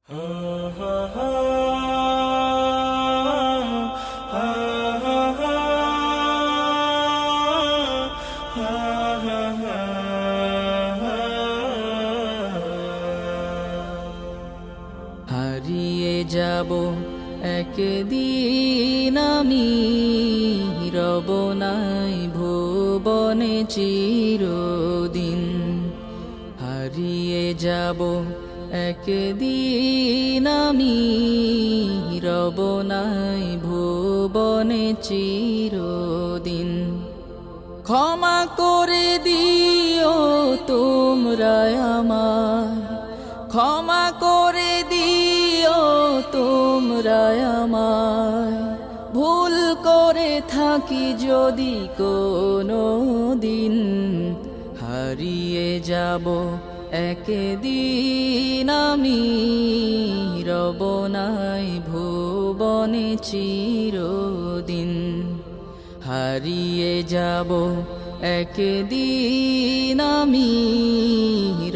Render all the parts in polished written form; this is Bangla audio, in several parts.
হারিয়ে যাব একদিন আমি, রব নাই ভুবনে চিরদিন। হারিয়ে যাব একদিন আমি, রব নাই ভুবনে চিরদিন। ক্ষমা করে দিও তোমরা আমায়, ক্ষমা করে দিও তোমরা আমায়। ভুল করে থাকি যদি কোনো দিন, হারিয়ে যাব একদিন আমি, রব নাই ভুবনে চিরদিন। হারিয়ে যাব একদিন আমি,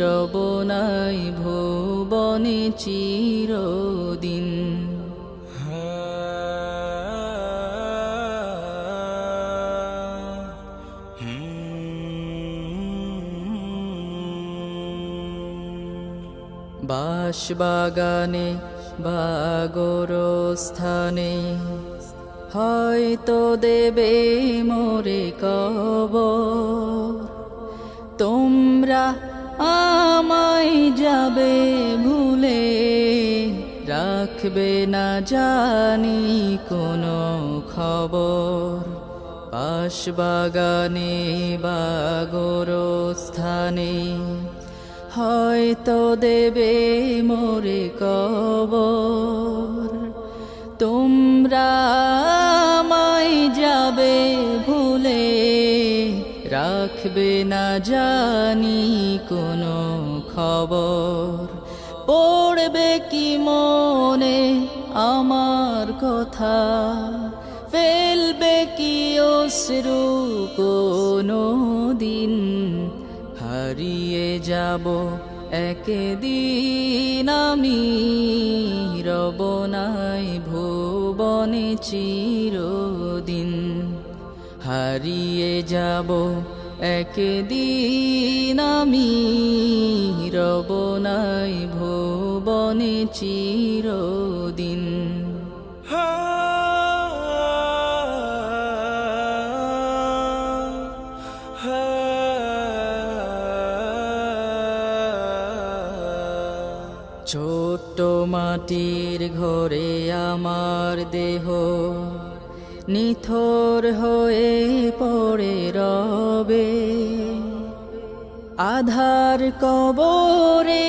রব নাই ভুবনে চিরদিন। বাঁশবাগানে বা গোরস্থানে হয়তো দেবে মোরে কবর। তোমরা আমায় যাবে ভুলে, রাখবে না জানি কোনো খবর। বাঁশবাগানে বা গোরস্থানে হয়তো দেবে মোরে কবর। তোমরা আমায় যাবে ভুলে, রাখবে না জানি কোনো খবর। পড়বে কি মনে আমার কথা, ফেলবে কি অশ্রু কোনো দিন। হারিয়ে যাব একদিন আমি, রব নাই ভুবনে চিরদিন। হারিয়ে যাব একদিন আমি, রব নাই ভুবনে চিরদিন। ছোট্ট মাটির ঘরে আমার দেহ নিথর হয়ে পড়ে রবে। আধার কবরে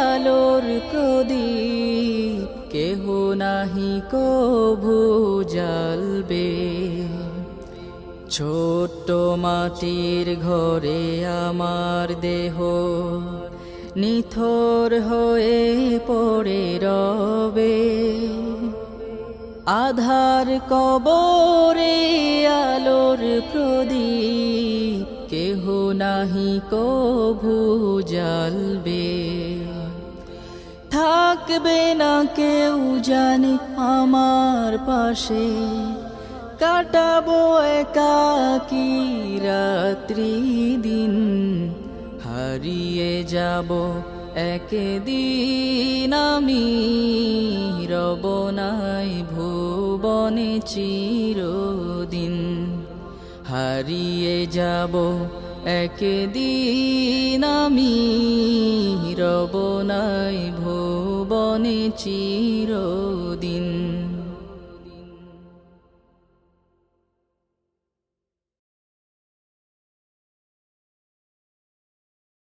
আলোর প্রদীপ কেহ নাহি কভু জ্বালবে। ছোট্ট মাটির ঘরে আমার দেহ নিথর হয়ে পড়ে রবে। আধার কবরে আলোর প্রদীপ কেহ নাহি কভু জ্বালবে। থাকবে না কেউ জানি আমার পাশে, কাটাবো একাকী রাত্রি দিন। হারিয়ে যাব একদিন আমি, রব নাই ভুবনে চিরদিন। হারিয়ে যাব একদিন আমি, রব নাই ভুবনে চিরদিন।